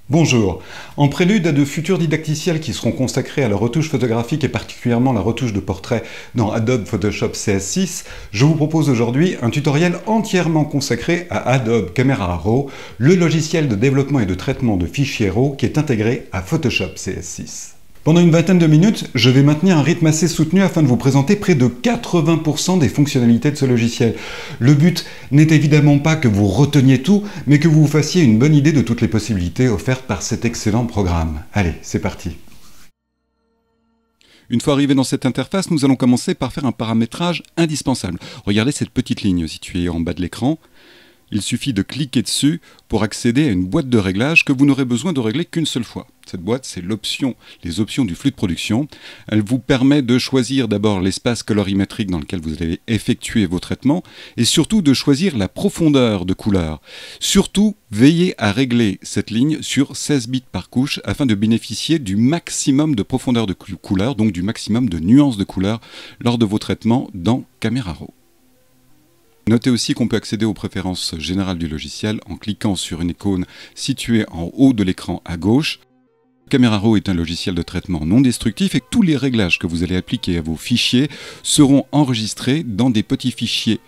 Bonjour. En prélude à de futurs didacticiels qui seront consacrés à la retouche photographique et particulièrement la retouche de portrait dans Adobe Photoshop CS6, je vous propose aujourd'hui un tutoriel entièrement consacré à Adobe Camera Raw, le logiciel de développement et de traitement de fichiers RAW qui est intégré à Photoshop CS6. Pendant une vingtaine de minutes, je vais maintenir un rythme assez soutenu afin de vous présenter près de 80% des fonctionnalités de ce logiciel. Le but n'est évidemment pas que vous reteniez tout, mais que vous vous fassiez une bonne idée de toutes les possibilités offertes par cet excellent programme. Allez, c'est parti. Une fois arrivé dans cette interface, nous allons commencer par faire un paramétrage indispensable. Regardez cette petite ligne située en bas de l'écran. Il suffit de cliquer dessus pour accéder à une boîte de réglage que vous n'aurez besoin de régler qu'une seule fois. Cette boîte, c'est les options du flux de production. Elle vous permet de choisir d'abord l'espace colorimétrique dans lequel vous allez effectuer vos traitements et surtout de choisir la profondeur de couleur. Surtout, veillez à régler cette ligne sur 16 bits par couche afin de bénéficier du maximum de profondeur de couleur, donc du maximum de nuances de couleur lors de vos traitements dans Camera Raw. Notez aussi qu'on peut accéder aux préférences générales du logiciel en cliquant sur une icône située en haut de l'écran à gauche. Camera Raw est un logiciel de traitement non destructif et tous les réglages que vous allez appliquer à vos fichiers seront enregistrés dans des petits fichiers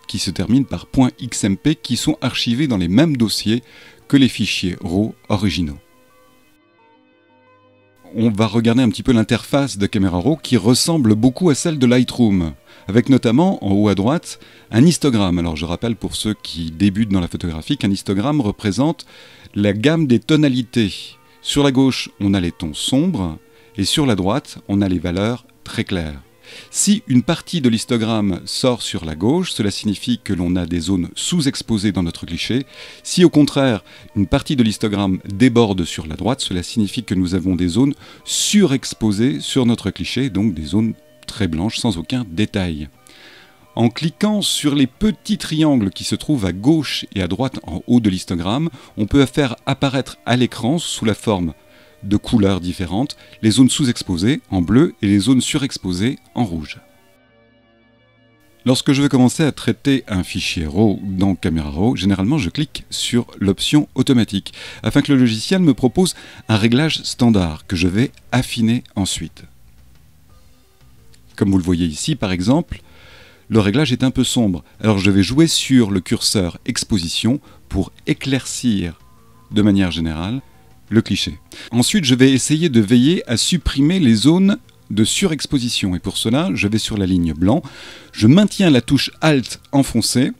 qui se terminent par .xmp qui sont archivés dans les mêmes dossiers que les fichiers RAW originaux. On va regarder un petit peu l'interface de Camera Raw qui ressemble beaucoup à celle de Lightroom, avec notamment en haut à droite un histogramme. Alors je rappelle pour ceux qui débutent dans la photographie qu'un histogramme représente la gamme des tonalités. Sur la gauche, on a les tons sombres et sur la droite, on a les valeurs très claires. Si une partie de l'histogramme sort sur la gauche, cela signifie que l'on a des zones sous-exposées dans notre cliché. Si au contraire, une partie de l'histogramme déborde sur la droite, cela signifie que nous avons des zones surexposées sur notre cliché, donc des zones très blanches sans aucun détail. En cliquant sur les petits triangles qui se trouvent à gauche et à droite en haut de l'histogramme, on peut faire apparaître à l'écran sous la forme de couleurs différentes, les zones sous-exposées en bleu et les zones surexposées en rouge. Lorsque je vais commencer à traiter un fichier RAW dans Camera Raw, généralement je clique sur l'option automatique afin que le logiciel me propose un réglage standard que je vais affiner ensuite. Comme vous le voyez ici par exemple, le réglage est un peu sombre, alors je vais jouer sur le curseur exposition pour éclaircir de manière générale le cliché. Ensuite, je vais essayer de veiller à supprimer les zones de surexposition. Et pour cela, je vais sur la ligne blanc, je maintiens la touche Alt enfoncée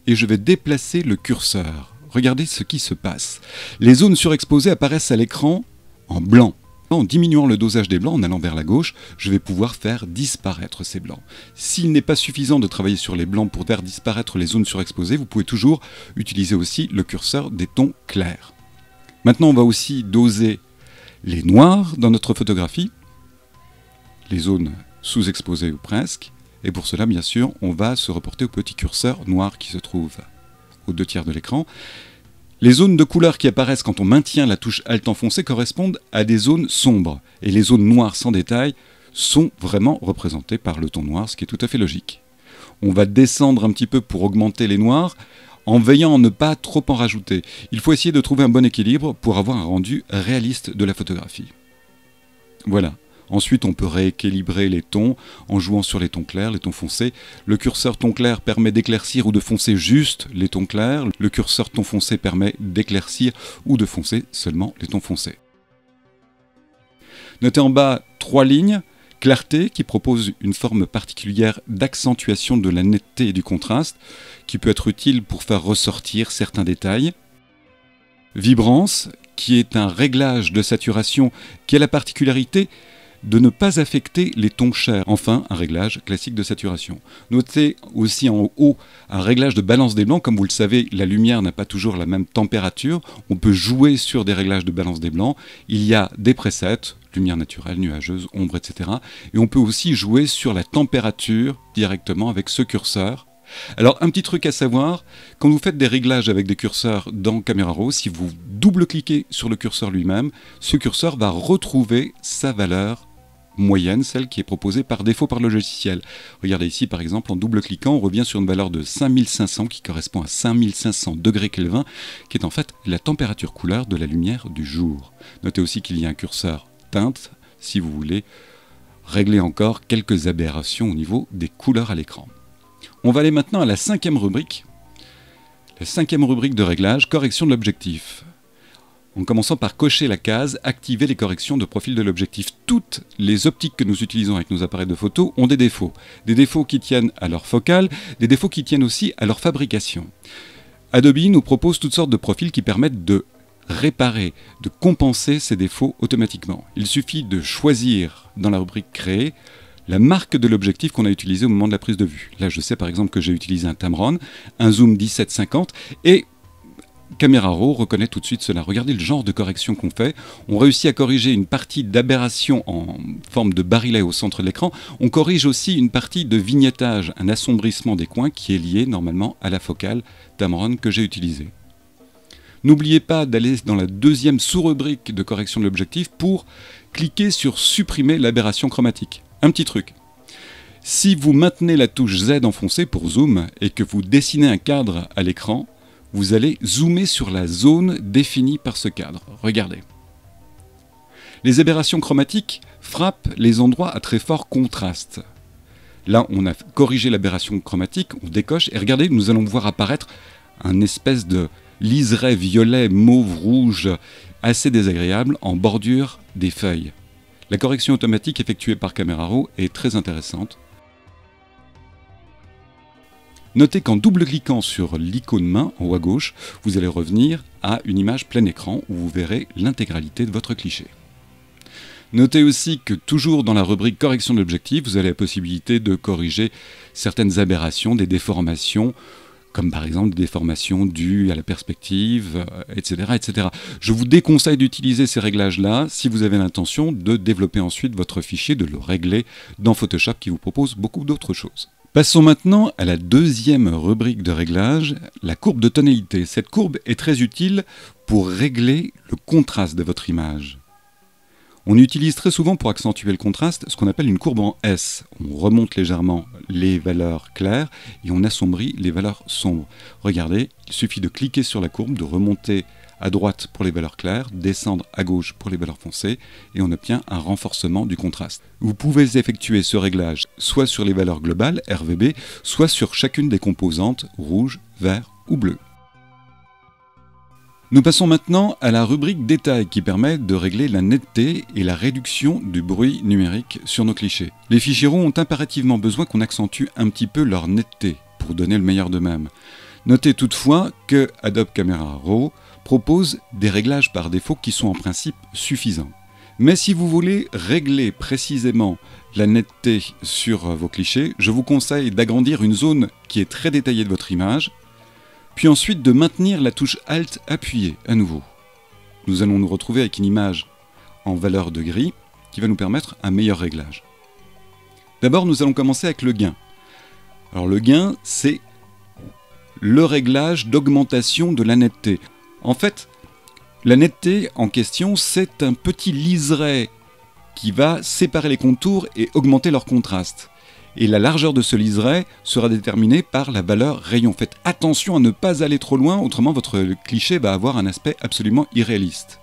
et je vais déplacer le curseur. Regardez ce qui se passe. Les zones surexposées apparaissent à l'écran en blanc. En diminuant le dosage des blancs, en allant vers la gauche, je vais pouvoir faire disparaître ces blancs. S'il n'est pas suffisant de travailler sur les blancs pour faire disparaître les zones surexposées, vous pouvez toujours utiliser aussi le curseur des tons clairs. Maintenant, on va aussi doser les noirs dans notre photographie, les zones sous-exposées ou presque, et pour cela, bien sûr, on va se reporter au petit curseur noir qui se trouve aux 2/3 de l'écran. Les zones de couleur qui apparaissent quand on maintient la touche Alt enfoncée correspondent à des zones sombres, et les zones noires sans détail sont vraiment représentées par le ton noir, ce qui est tout à fait logique. On va descendre un petit peu pour augmenter les noirs, en veillant à ne pas trop en rajouter. Il faut essayer de trouver un bon équilibre pour avoir un rendu réaliste de la photographie. Voilà. Ensuite, on peut rééquilibrer les tons en jouant sur les tons clairs, les tons foncés. Le curseur ton clair permet d'éclaircir ou de foncer juste les tons clairs. Le curseur ton foncé permet d'éclaircir ou de foncer seulement les tons foncés. Notez en bas 3 lignes. Clarté, qui propose une forme particulière d'accentuation de la netteté et du contraste, qui peut être utile pour faire ressortir certains détails. Vibrance, qui est un réglage de saturation qui a la particularité de ne pas affecter les tons chers. Enfin, un réglage classique de saturation. Notez aussi en haut un réglage de balance des blancs. Comme vous le savez, la lumière n'a pas toujours la même température. On peut jouer sur des réglages de balance des blancs. Il y a des presets, lumière naturelle, nuageuse, ombre, etc. Et on peut aussi jouer sur la température directement avec ce curseur. Alors, un petit truc à savoir, quand vous faites des réglages avec des curseurs dans Camera Raw, si vous double-cliquez sur le curseur lui-même, ce curseur va retrouver sa valeur moyenne, celle qui est proposée par défaut par le logiciel. Regardez ici par exemple, en double-cliquant, on revient sur une valeur de 5500 qui correspond à 5500 degrés Kelvin, qui est en fait la température couleur de la lumière du jour. Notez aussi qu'il y a un curseur teinte, si vous voulez régler encore quelques aberrations au niveau des couleurs à l'écran. On va aller maintenant à la cinquième rubrique. La cinquième rubrique de réglage, correction de l'objectif. En commençant par cocher la case « Activer les corrections de profil de l'objectif ». Toutes les optiques que nous utilisons avec nos appareils de photo ont des défauts. Des défauts qui tiennent à leur focale, des défauts qui tiennent aussi à leur fabrication. Adobe nous propose toutes sortes de profils qui permettent de réparer, de compenser ces défauts automatiquement. Il suffit de choisir dans la rubrique « Créer » la marque de l'objectif qu'on a utilisé au moment de la prise de vue. Là, je sais par exemple que j'ai utilisé un Tamron, un zoom 17-50 et Camera Raw reconnaît tout de suite cela. Regardez le genre de correction qu'on fait. On réussit à corriger une partie d'aberration en forme de barillet au centre de l'écran. On corrige aussi une partie de vignettage, un assombrissement des coins qui est lié normalement à la focale Tamron que j'ai utilisée. N'oubliez pas d'aller dans la deuxième sous-rubrique de correction de l'objectif pour cliquer sur supprimer l'aberration chromatique. Un petit truc. Si vous maintenez la touche Z enfoncée pour zoom et que vous dessinez un cadre à l'écran, vous allez zoomer sur la zone définie par ce cadre. Regardez. Les aberrations chromatiques frappent les endroits à très fort contraste. Là, on a corrigé l'aberration chromatique, on décoche, et regardez, nous allons voir apparaître un espèce de liseré violet, mauve, rouge, assez désagréable en bordure des feuilles. La correction automatique effectuée par Camera Raw est très intéressante. Notez qu'en double-cliquant sur l'icône main en haut à gauche, vous allez revenir à une image plein écran où vous verrez l'intégralité de votre cliché. Notez aussi que toujours dans la rubrique correction de l'objectif, vous avez la possibilité de corriger certaines aberrations, des déformations, comme par exemple des déformations dues à la perspective, etc., etc. Je vous déconseille d'utiliser ces réglages-là si vous avez l'intention de développer ensuite votre fichier, de le régler dans Photoshop qui vous propose beaucoup d'autres choses. Passons maintenant à la deuxième rubrique de réglage, la courbe de tonalité. Cette courbe est très utile pour régler le contraste de votre image. On utilise très souvent pour accentuer le contraste ce qu'on appelle une courbe en S. On remonte légèrement les valeurs claires et on assombrit les valeurs sombres. Regardez, il suffit de cliquer sur la courbe, de remonter à droite pour les valeurs claires, descendre à gauche pour les valeurs foncées et on obtient un renforcement du contraste. Vous pouvez effectuer ce réglage soit sur les valeurs globales, RVB, soit sur chacune des composantes rouge, vert ou bleu. Nous passons maintenant à la rubrique détail qui permet de régler la netteté et la réduction du bruit numérique sur nos clichés. Les fichiers RAW ont impérativement besoin qu'on accentue un petit peu leur netteté pour donner le meilleur d'eux-mêmes. Notez toutefois que Adobe Camera Raw propose des réglages par défaut qui sont en principe suffisants. Mais si vous voulez régler précisément la netteté sur vos clichés, je vous conseille d'agrandir une zone qui est très détaillée de votre image, puis ensuite de maintenir la touche Alt appuyée à nouveau. Nous allons nous retrouver avec une image en valeur de gris qui va nous permettre un meilleur réglage. D'abord, nous allons commencer avec le gain. Alors le gain, c'est le réglage d'augmentation de la netteté. En fait, la netteté en question, c'est un petit liseré qui va séparer les contours et augmenter leur contraste. Et la largeur de ce liseré sera déterminée par la valeur rayon. Faites attention à ne pas aller trop loin, autrement votre cliché va avoir un aspect absolument irréaliste.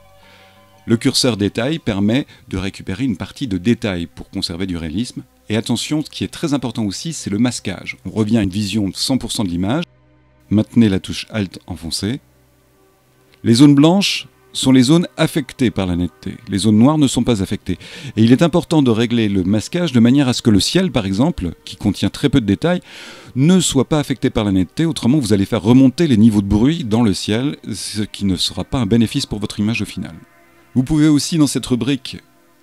Le curseur détail permet de récupérer une partie de détail pour conserver du réalisme. Et attention, ce qui est très important aussi, c'est le masquage. On revient à une vision de 100% de l'image. Maintenez la touche Alt enfoncée. Les zones blanches sont les zones affectées par la netteté. Les zones noires ne sont pas affectées. Et il est important de régler le masquage de manière à ce que le ciel, par exemple, qui contient très peu de détails, ne soit pas affecté par la netteté. Autrement, vous allez faire remonter les niveaux de bruit dans le ciel, ce qui ne sera pas un bénéfice pour votre image au final. Vous pouvez aussi, dans cette rubrique,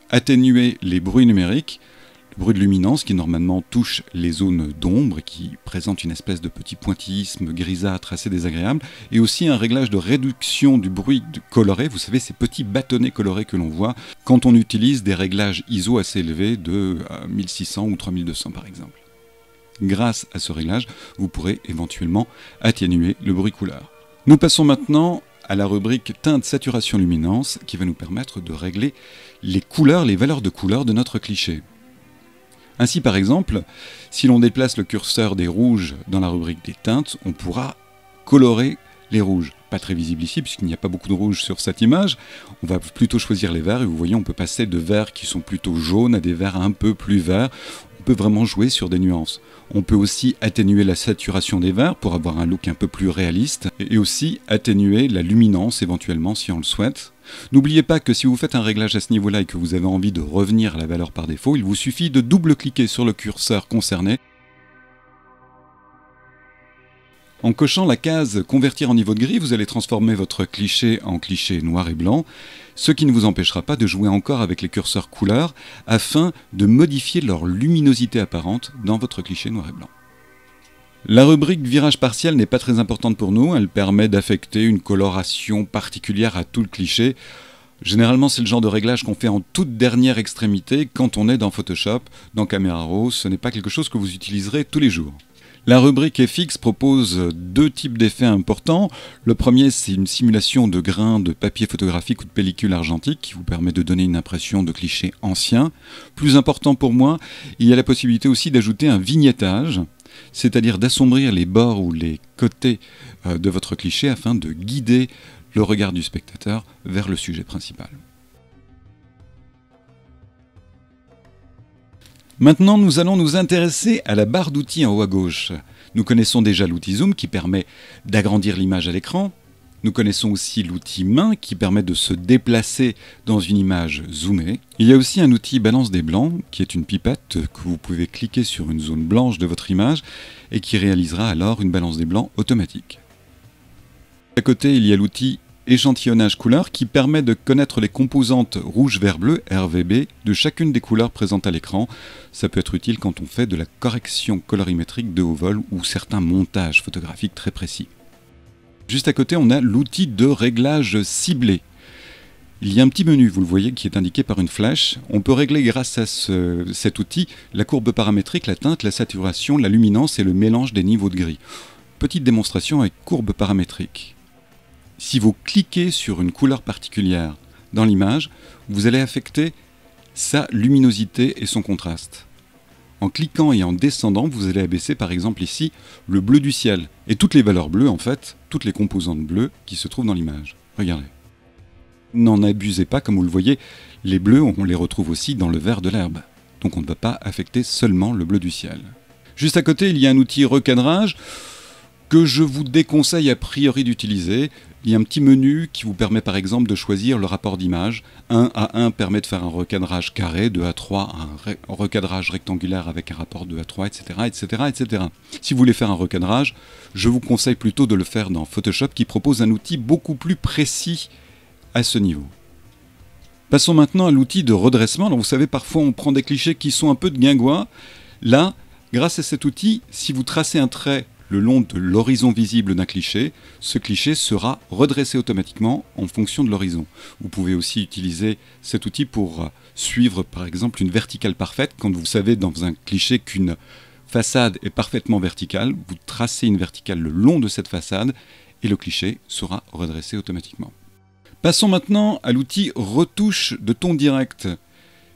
atténuer les bruits numériques, le bruit de luminance qui normalement touche les zones d'ombre et qui présente une espèce de petit pointillisme grisâtre assez désagréable, et aussi un réglage de réduction du bruit coloré, vous savez ces petits bâtonnets colorés que l'on voit quand on utilise des réglages ISO assez élevés de 1600 ou 3200 par exemple. Grâce à ce réglage, vous pourrez éventuellement atténuer le bruit couleur. Nous passons maintenant à la rubrique teinte, saturation, luminance qui va nous permettre de régler les couleurs, les valeurs de couleurs de notre cliché. Ainsi par exemple, si l'on déplace le curseur des rouges dans la rubrique des teintes, on pourra colorer les rouges. Pas très visible ici puisqu'il n'y a pas beaucoup de rouge sur cette image. On va plutôt choisir les verts et vous voyez on peut passer de verts qui sont plutôt jaunes à des verts un peu plus verts. On peut vraiment jouer sur des nuances. On peut aussi atténuer la saturation des verts pour avoir un look un peu plus réaliste et aussi atténuer la luminance éventuellement si on le souhaite. N'oubliez pas que si vous faites un réglage à ce niveau-là et que vous avez envie de revenir à la valeur par défaut, il vous suffit de double-cliquer sur le curseur concerné. En cochant la case « Convertir en niveau de gris », vous allez transformer votre cliché en cliché noir et blanc, ce qui ne vous empêchera pas de jouer encore avec les curseurs couleurs afin de modifier leur luminosité apparente dans votre cliché noir et blanc. La rubrique virage partiel n'est pas très importante pour nous, elle permet d'affecter une coloration particulière à tout le cliché. Généralement, c'est le genre de réglage qu'on fait en toute dernière extrémité quand on est dans Photoshop, dans Camera Raw, ce n'est pas quelque chose que vous utiliserez tous les jours. La rubrique FX propose deux types d'effets importants. Le premier, c'est une simulation de grains de papier photographique ou de pellicule argentique qui vous permet de donner une impression de cliché ancien. Plus important pour moi, il y a la possibilité aussi d'ajouter un vignettage, c'est-à-dire d'assombrir les bords ou les côtés de votre cliché afin de guider le regard du spectateur vers le sujet principal. Maintenant, nous allons nous intéresser à la barre d'outils en haut à gauche. Nous connaissons déjà l'outil Zoom qui permet d'agrandir l'image à l'écran. Nous connaissons aussi l'outil Main qui permet de se déplacer dans une image zoomée. Il y a aussi un outil Balance des blancs qui est une pipette que vous pouvez cliquer sur une zone blanche de votre image et qui réalisera alors une balance des blancs automatique. À côté, il y a l'outil Échantillonnage couleur qui permet de connaître les composantes rouge, vert, bleu, RVB de chacune des couleurs présentes à l'écran. Ça peut être utile quand on fait de la correction colorimétrique de haut vol ou certains montages photographiques très précis. Juste à côté, on a l'outil de réglage ciblé. Il y a un petit menu, vous le voyez, qui est indiqué par une flèche. On peut régler grâce à cet outil la courbe paramétrique, la teinte, la saturation, la luminance et le mélange des niveaux de gris. Petite démonstration avec courbe paramétrique. Si vous cliquez sur une couleur particulière dans l'image, vous allez affecter sa luminosité et son contraste. En cliquant et en descendant, vous allez abaisser par exemple ici le bleu du ciel. Et toutes les valeurs bleues, en fait, toutes les composantes bleues qui se trouvent dans l'image. Regardez. N'en abusez pas, comme vous le voyez, les bleus, on les retrouve aussi dans le vert de l'herbe. Donc on ne va pas affecter seulement le bleu du ciel. Juste à côté, il y a un outil recadrage que je vous déconseille a priori d'utiliser. Il y a un petit menu qui vous permet par exemple de choisir le rapport d'image. 1 à 1 permet de faire un recadrage carré, 2 à 3 un recadrage rectangulaire avec un rapport 2 à 3, etc., etc., etc. Si vous voulez faire un recadrage, je vous conseille plutôt de le faire dans Photoshop qui propose un outil beaucoup plus précis à ce niveau. Passons maintenant à l'outil de redressement. Alors vous savez, parfois on prend des clichés qui sont un peu de guingois. Là, grâce à cet outil, si vous tracez un trait le long de l'horizon visible d'un cliché, ce cliché sera redressé automatiquement en fonction de l'horizon. Vous pouvez aussi utiliser cet outil pour suivre par exemple une verticale parfaite. Quand vous savez dans un cliché qu'une façade est parfaitement verticale, vous tracez une verticale le long de cette façade et le cliché sera redressé automatiquement. Passons maintenant à l'outil retouche de ton direct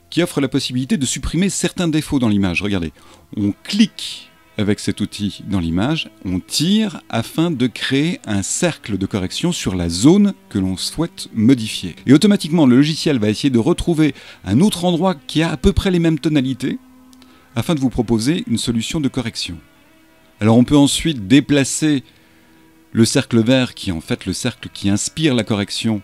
qui offre la possibilité de supprimer certains défauts dans l'image. Regardez, on clique avec cet outil dans l'image, on tire afin de créer un cercle de correction sur la zone que l'on souhaite modifier. Et automatiquement, le logiciel va essayer de retrouver un autre endroit qui a à peu près les mêmes tonalités afin de vous proposer une solution de correction. Alors on peut ensuite déplacer le cercle vert qui est en fait le cercle qui inspire la correction.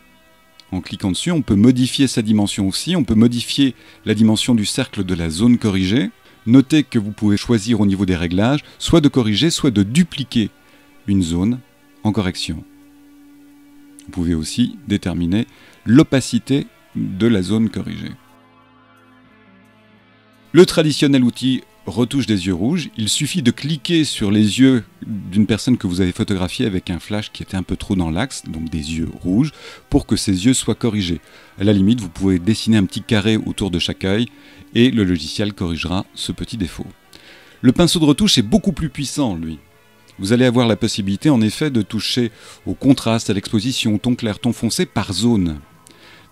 En cliquant dessus, on peut modifier sa dimension aussi, on peut modifier la dimension du cercle de la zone corrigée. Notez que vous pouvez choisir au niveau des réglages, soit de corriger, soit de dupliquer une zone en correction. Vous pouvez aussi déterminer l'opacité de la zone corrigée. Le traditionnel outil retouche des yeux rouges, il suffit de cliquer sur les yeux d'une personne que vous avez photographiée avec un flash qui était un peu trop dans l'axe, donc des yeux rouges, pour que ces yeux soient corrigés. À la limite, vous pouvez dessiner un petit carré autour de chaque œil et le logiciel corrigera ce petit défaut. Le pinceau de retouche est beaucoup plus puissant, lui. Vous allez avoir la possibilité en effet de toucher au contraste, à l'exposition, ton clair, ton foncé par zone.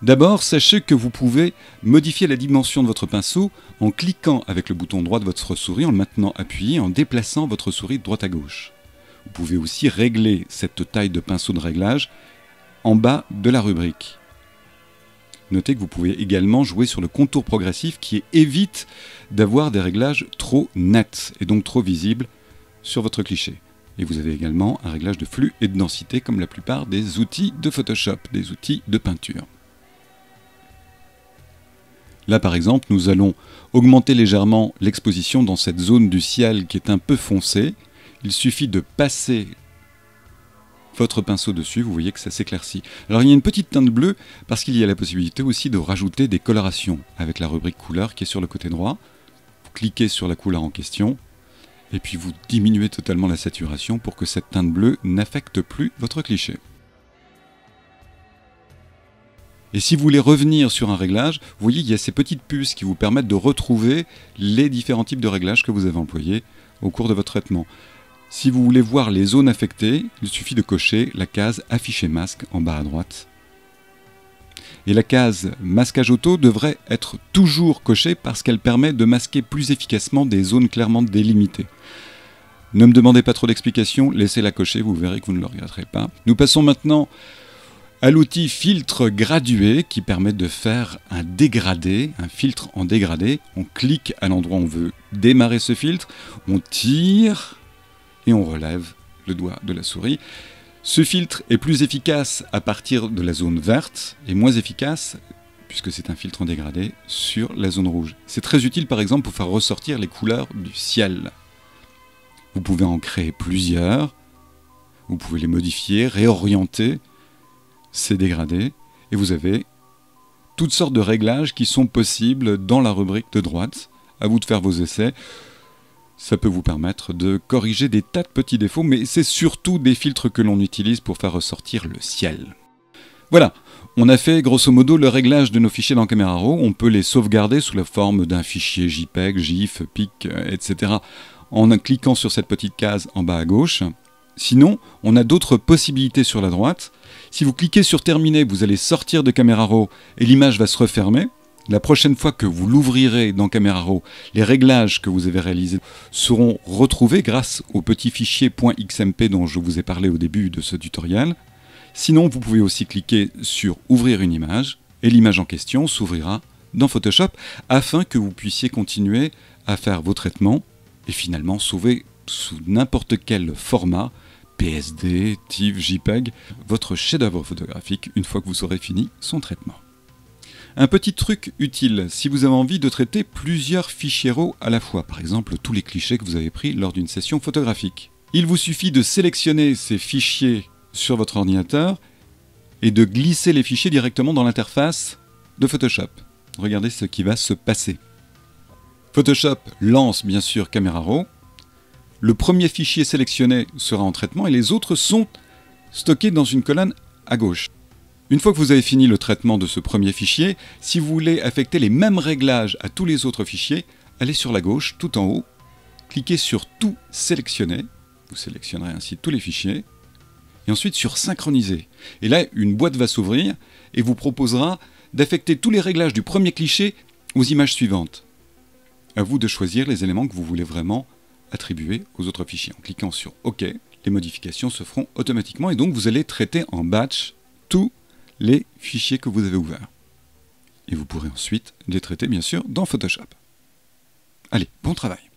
D'abord, sachez que vous pouvez modifier la dimension de votre pinceau en cliquant avec le bouton droit de votre souris, en le maintenant appuyé, en déplaçant votre souris de droite à gauche. Vous pouvez aussi régler cette taille de pinceau de réglage en bas de la rubrique. Notez que vous pouvez également jouer sur le contour progressif qui évite d'avoir des réglages trop nets et donc trop visibles sur votre cliché. Et vous avez également un réglage de flux et de densité comme la plupart des outils de Photoshop, des outils de peinture. Là par exemple, nous allons augmenter légèrement l'exposition dans cette zone du ciel qui est un peu foncée. Il suffit de passer votre pinceau dessus, vous voyez que ça s'éclaircit. Alors il y a une petite teinte bleue parce qu'il y a la possibilité aussi de rajouter des colorations avec la rubrique couleur qui est sur le côté droit. Vous cliquez sur la couleur en question et puis vous diminuez totalement la saturation pour que cette teinte bleue n'affecte plus votre cliché. Et si vous voulez revenir sur un réglage, vous voyez il y a ces petites puces qui vous permettent de retrouver les différents types de réglages que vous avez employés au cours de votre traitement. Si vous voulez voir les zones affectées, il suffit de cocher la case Afficher masque en bas à droite. Et la case Masquage auto devrait être toujours cochée parce qu'elle permet de masquer plus efficacement des zones clairement délimitées. Ne me demandez pas trop d'explications, laissez-la cocher, vous verrez que vous ne le regretterez pas. Nous passons maintenant à l'outil filtre gradué qui permet de faire un dégradé, un filtre en dégradé. On clique à l'endroit où on veut démarrer ce filtre, on tire et on relève le doigt de la souris. Ce filtre est plus efficace à partir de la zone verte et moins efficace, puisque c'est un filtre en dégradé, sur la zone rouge. C'est très utile par exemple pour faire ressortir les couleurs du ciel. Vous pouvez en créer plusieurs, vous pouvez les modifier, réorienter ces dégradés, et vous avez toutes sortes de réglages qui sont possibles dans la rubrique de droite. À vous de faire vos essais. Ça peut vous permettre de corriger des tas de petits défauts, mais c'est surtout des filtres que l'on utilise pour faire ressortir le ciel. Voilà, on a fait grosso modo le réglage de nos fichiers dans Camera Raw. On peut les sauvegarder sous la forme d'un fichier JPEG, GIF, PIC, etc. en cliquant sur cette petite case en bas à gauche. Sinon, on a d'autres possibilités sur la droite. Si vous cliquez sur Terminer, vous allez sortir de Camera Raw et l'image va se refermer. La prochaine fois que vous l'ouvrirez dans Camera Raw, les réglages que vous avez réalisés seront retrouvés grâce au petit fichier .xmp dont je vous ai parlé au début de ce tutoriel. Sinon, vous pouvez aussi cliquer sur Ouvrir une image et l'image en question s'ouvrira dans Photoshop afin que vous puissiez continuer à faire vos traitements et finalement sauver sous n'importe quel format, PSD, TIFF, JPEG, votre chef-d'œuvre photographique une fois que vous aurez fini son traitement. Un petit truc utile, si vous avez envie de traiter plusieurs fichiers RAW à la fois, par exemple tous les clichés que vous avez pris lors d'une session photographique. Il vous suffit de sélectionner ces fichiers sur votre ordinateur et de glisser les fichiers directement dans l'interface de Photoshop. Regardez ce qui va se passer. Photoshop lance bien sûr Camera Raw. Le premier fichier sélectionné sera en traitement et les autres sont stockés dans une colonne à gauche. Une fois que vous avez fini le traitement de ce premier fichier, si vous voulez affecter les mêmes réglages à tous les autres fichiers, allez sur la gauche, tout en haut, cliquez sur Tout sélectionner, vous sélectionnerez ainsi tous les fichiers, et ensuite sur Synchroniser. Et là, une boîte va s'ouvrir et vous proposera d'affecter tous les réglages du premier cliché aux images suivantes. À vous de choisir les éléments que vous voulez vraiment attribuer aux autres fichiers. En cliquant sur OK, les modifications se feront automatiquement et donc vous allez traiter en batch tous les fichiers que vous avez ouverts. Et vous pourrez ensuite les traiter bien sûr dans Photoshop. Allez, bon travail!